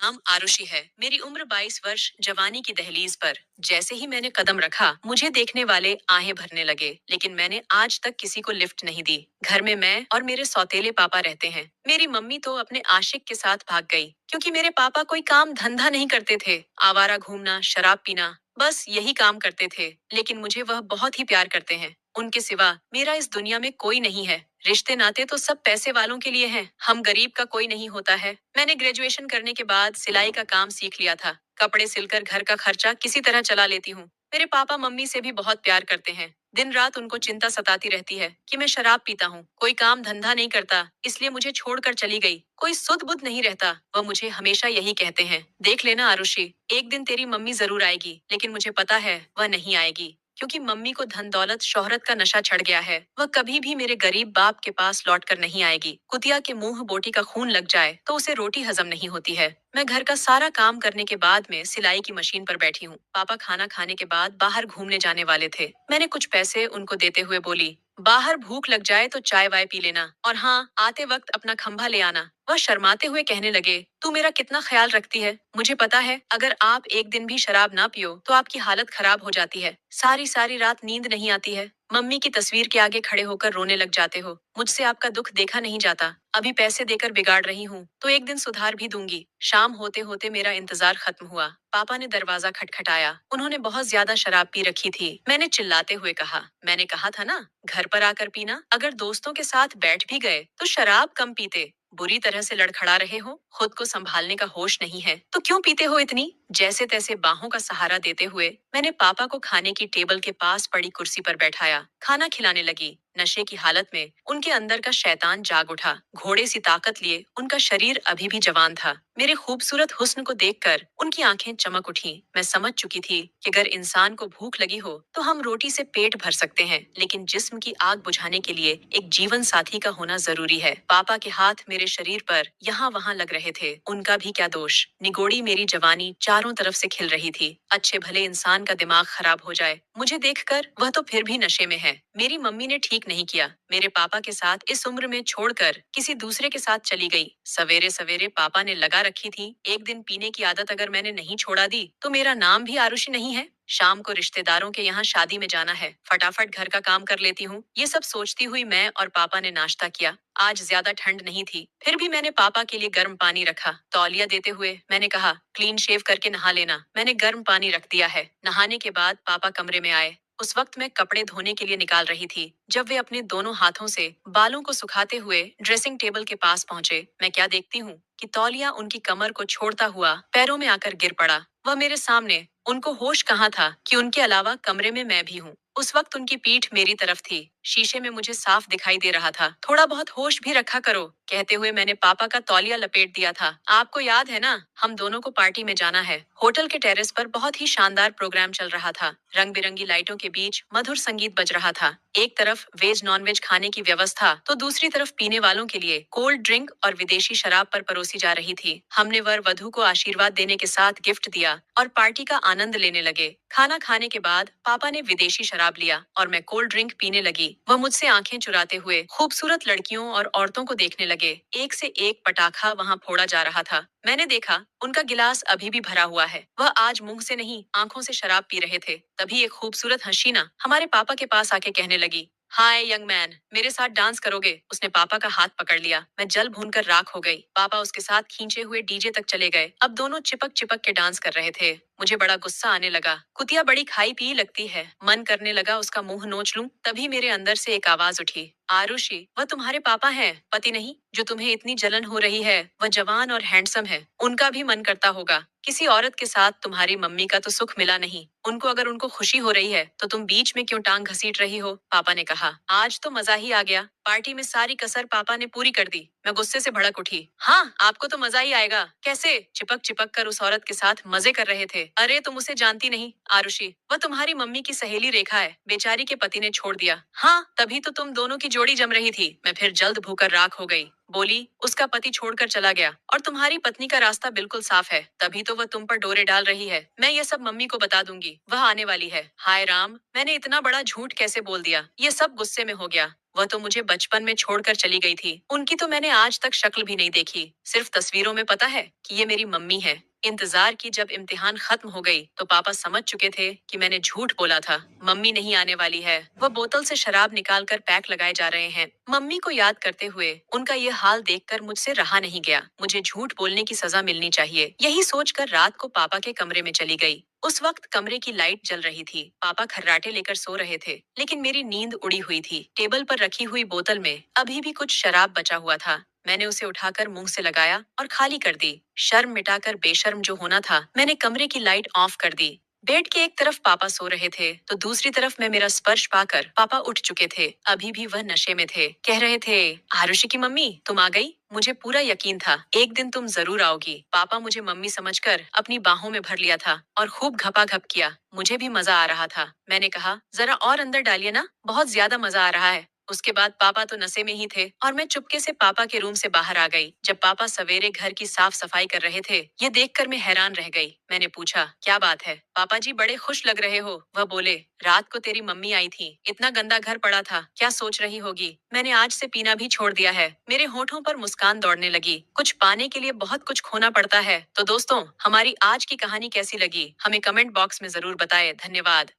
नाम आरुषि है। मेरी उम्र 22 वर्ष, जवानी की दहलीज पर। जैसे ही मैंने कदम रखा, मुझे देखने वाले आहें भरने लगे, लेकिन मैंने आज तक किसी को लिफ्ट नहीं दी। घर में मैं और मेरे सौतेले पापा रहते हैं। मेरी मम्मी तो अपने आशिक के साथ भाग गई, क्योंकि मेरे पापा कोई काम धंधा नहीं करते थे। आवारा घूमना, शराब पीना, बस यही काम करते थे। लेकिन मुझे वह बहुत ही प्यार करते हैं। उनके सिवा मेरा इस दुनिया में कोई नहीं है। रिश्ते नाते तो सब पैसे वालों के लिए हैं, हम गरीब का कोई नहीं होता है। मैंने ग्रेजुएशन करने के बाद सिलाई का काम सीख लिया था। कपड़े सिलकर घर का खर्चा किसी तरह चला लेती हूँ। मेरे पापा मम्मी से भी बहुत प्यार करते हैं। दिन रात उनको चिंता सताती रहती है कि मैं शराब पीता हूँ, कोई काम धंधा नहीं करता, इसलिए मुझे छोड़कर चली गई। कोई सुध बुध नहीं रहता। वह मुझे हमेशा यही कहते हैं, देख लेना आरुषि, एक दिन तेरी मम्मी जरूर आएगी। लेकिन मुझे पता है वह नहीं आएगी, क्योंकि मम्मी को धन दौलत शोहरत का नशा चढ़ गया है। वह कभी भी मेरे गरीब बाप के पास लौट कर नहीं आएगी। कुतिया के मुंह बोटी का खून लग जाए तो उसे रोटी हजम नहीं होती है। मैं घर का सारा काम करने के बाद में सिलाई की मशीन पर बैठी हूँ। पापा खाना खाने के बाद बाहर घूमने जाने वाले थे। मैंने कुछ पैसे उनको देते हुए बोली, बाहर भूख लग जाए तो चाय वाय पी लेना, और हाँ, आते वक्त अपना खंभा ले आना। वह शर्माते हुए कहने लगे, तू मेरा कितना ख्याल रखती है। मुझे पता है, अगर आप एक दिन भी शराब ना पियो तो आपकी हालत खराब हो जाती है। सारी सारी रात नींद नहीं आती है। मम्मी की तस्वीर के आगे खड़े होकर रोने लग जाते हो। मुझसे आपका दुख देखा नहीं जाता। अभी पैसे देकर बिगाड़ रही हूँ तो एक दिन सुधार भी दूंगी। शाम होते होते मेरा इंतजार खत्म हुआ। पापा ने दरवाजा खटखटाया। उन्होंने बहुत ज्यादा शराब पी रखी थी। मैंने चिल्लाते हुए कहा, मैंने कहा था ना, घर पर आकर पीना। अगर दोस्तों के साथ बैठ भी गए तो शराब कम पीते। बुरी तरह से लड़खड़ा रहे हो, खुद को संभालने का होश नहीं है तो क्यों पीते हो इतनी। जैसे तैसे बाहों का सहारा देते हुए मैंने पापा को खाने की टेबल के पास पड़ी कुर्सी पर बैठाया। खाना खिलाने लगी। नशे की हालत में उनके अंदर का शैतान जाग उठा। घोड़े सी ताकत लिए उनका शरीर अभी भी जवान था। मेरे खूबसूरत हुस्न को देखकर उनकी आंखें चमक उठी। मैं समझ चुकी थी कि अगर इंसान को भूख लगी हो तो हम रोटी से पेट भर सकते हैं, लेकिन जिस्म की आग बुझाने के लिए एक जीवन साथी का होना जरूरी है। पापा के हाथ मेरे शरीर पर यहाँ वहाँ लग रहे थे। उनका भी क्या दोष। निगोड़ी मेरी जवानी चारों तरफ से खिल रही थी। अच्छे भले इंसान का दिमाग खराब हो जाए, मुझे देखकर वह तो फिर भी नशे में है। मेरी मम्मी ने ठीक नहीं किया, मेरे पापा के साथ इस उम्र में छोड़कर किसी दूसरे के साथ चली गई। सवेरे सवेरे पापा ने लगा रखी थी, एक दिन पीने की आदत अगर मैंने नहीं छोड़ा दी तो मेरा नाम भी आरुषि नहीं है। शाम को रिश्तेदारों के यहाँ शादी में जाना है, फटाफट घर का काम कर लेती हूँ। ये सब सोचती हुई मैं और पापा ने नाश्ता किया। आज ज्यादा ठंड नहीं थी, फिर भी मैंने पापा के लिए गर्म पानी रखा। तौलिया देते हुए मैंने कहा, क्लीन शेव करके नहा लेना। मैंने गर्म पानी रख दिया है। नहाने के बाद पापा कमरे में आए। उस वक्त मैं कपड़े धोने के लिए निकाल रही थी, जब वे अपने दोनों हाथों से बालों को सुखाते हुए ड्रेसिंग टेबल के पास पहुंचे। मैं क्या देखती हूँ कि तौलिया उनकी कमर को छोड़ता हुआ पैरों में आकर गिर पड़ा। वह मेरे सामने। उनको होश कहाँ था कि उनके अलावा कमरे में मैं भी हूँ। उस वक्त उनकी पीठ मेरी तरफ थी। शीशे में मुझे साफ दिखाई दे रहा था। थोड़ा बहुत होश भी रखा करो, कहते हुए मैंने पापा का तौलिया लपेट दिया था। आपको याद है ना, हम दोनों को पार्टी में जाना है। होटल के टेरेस पर बहुत ही शानदार प्रोग्राम चल रहा था। रंग बिरंगी लाइटों के बीच मधुर संगीत बज रहा था। एक तरफ वेज नॉन वेज खाने की व्यवस्था तो दूसरी तरफ पीने वालों के लिए कोल्ड ड्रिंक और विदेशी शराब पर परोसी जा रही थी। हमने वर वधू को आशीर्वाद देने के साथ गिफ्ट दिया और पार्टी का आनंद लेने लगे। खाना खाने के बाद पापा ने विदेशी शराब लिया और मैं कोल्ड ड्रिंक पीने लगी। वह मुझसे आंखें चुराते हुए खूबसूरत लड़कियों और औरतों को देखने लगे। एक से एक पटाखा वहां फोड़ा जा रहा था। मैंने देखा, उनका गिलास अभी भी भरा हुआ है। वह आज मुंह से नहीं, आंखों से शराब पी रहे थे। तभी एक खूबसूरत हसीना हमारे पापा के पास आके कहने लगी, हाय यंग मैन, मेरे साथ डांस करोगे। उसने पापा का हाथ पकड़ लिया। मैं जल भूनकर राख हो गई। पापा उसके साथ खींचे हुए डीजे तक चले गए। अब दोनों चिपक चिपक के डांस कर रहे थे। मुझे बड़ा गुस्सा आने लगा। कुतिया बड़ी खाई पी लगती है। मन करने लगा उसका मुंह नोच लूं। तभी मेरे अंदर से एक आवाज उठी, आरुषि, वह तुम्हारे पापा हैं, पति नहीं। जो तुम्हें इतनी जलन हो रही है, वह जवान और हैंडसम है। उनका भी मन करता होगा। किसी औरत के साथ तुम्हारी मम्मी का तो सुख मिला नहीं। उनको खुशी हो रही है तो तुम बीच में क्यों टांग घसीट रही हो। पापा ने कहा, आज तो मजा ही आ गया। पार्टी में सारी कसर पापा ने पूरी कर दी। मैं गुस्से से भड़क उठी, हाँ, आपको तो मजा ही आएगा। कैसे? चिपक चिपक कर उस औरत के साथ मजे कर रहे थे। अरे तुम उसे जानती नहीं आरुषि, वह तुम्हारी मम्मी की सहेली रेखा है। बेचारी के पति ने छोड़ दिया। हाँ, तभी तो तुम दोनों की जोड़ी जम रही थी। मैं फिर जल्द भूकर राख हो गई। बोली, उसका पति छोड़कर चला गया और तुम्हारी पत्नी का रास्ता बिल्कुल साफ है, तभी तो वह तुम पर डोरे डाल रही है। मैं ये सब मम्मी को बता दूंगी, वह आने वाली है। हाय राम, मैंने इतना बड़ा झूठ कैसे बोल दिया। ये सब गुस्से में हो गया। वह तो मुझे बचपन में छोड़कर चली गई थी, उनकी तो मैंने आज तक शक्ल भी नहीं देखी, सिर्फ तस्वीरों में पता है कि ये मेरी मम्मी है। इंतजार की जब इम्तिहान खत्म हो गई तो पापा समझ चुके थे कि मैंने झूठ बोला था। मम्मी नहीं आने वाली है। वह बोतल से शराब निकालकर पैक लगाए जा रहे हैं। मम्मी को याद करते हुए उनका ये हाल देखकर मुझसे रहा नहीं गया। मुझे झूठ बोलने की सजा मिलनी चाहिए, यही सोचकर रात को पापा के कमरे में चली गई। उस वक्त कमरे की लाइट जल रही थी। पापा खर्राटे लेकर सो रहे थे, लेकिन मेरी नींद उड़ी हुई थी। टेबल पर रखी हुई बोतल में अभी भी कुछ शराब बचा हुआ था। मैंने उसे उठाकर मुंह से लगाया और खाली कर दी। शर्म मिटाकर बेशर्म जो होना था, मैंने कमरे की लाइट ऑफ कर दी। बेड के एक तरफ पापा सो रहे थे तो दूसरी तरफ मैं मेरा स्पर्श पाकर पापा उठ चुके थे। अभी भी वह नशे में थे। कह रहे थे, आरुषि की मम्मी तुम आ गई। मुझे पूरा यकीन था एक दिन तुम जरूर आओगी। पापा मुझे मम्मी समझकर अपनी बाहों में भर लिया था और खूब घपाघप किया। मुझे भी मजा आ रहा था। मैंने कहा, जरा और अंदर डालिए ना, बहुत ज्यादा मजा आ रहा है। उसके बाद पापा तो नशे में ही थे और मैं चुपके से पापा के रूम से बाहर आ गई। जब पापा सवेरे घर की साफ सफाई कर रहे थे, ये देखकर मैं हैरान रह गई। मैंने पूछा, क्या बात है? पापा जी बड़े खुश लग रहे हो। वह बोले, रात को तेरी मम्मी आई थी, इतना गंदा घर पड़ा था, क्या सोच रही होगी। मैंने आज से पीना भी छोड़ दिया है। मेरे होठों पर मुस्कान दौड़ने लगी। कुछ पाने के लिए बहुत कुछ खोना पड़ता है। तो दोस्तों, हमारी आज की कहानी कैसी लगी, हमें कमेंट बॉक्स में जरूर बताएं। धन्यवाद।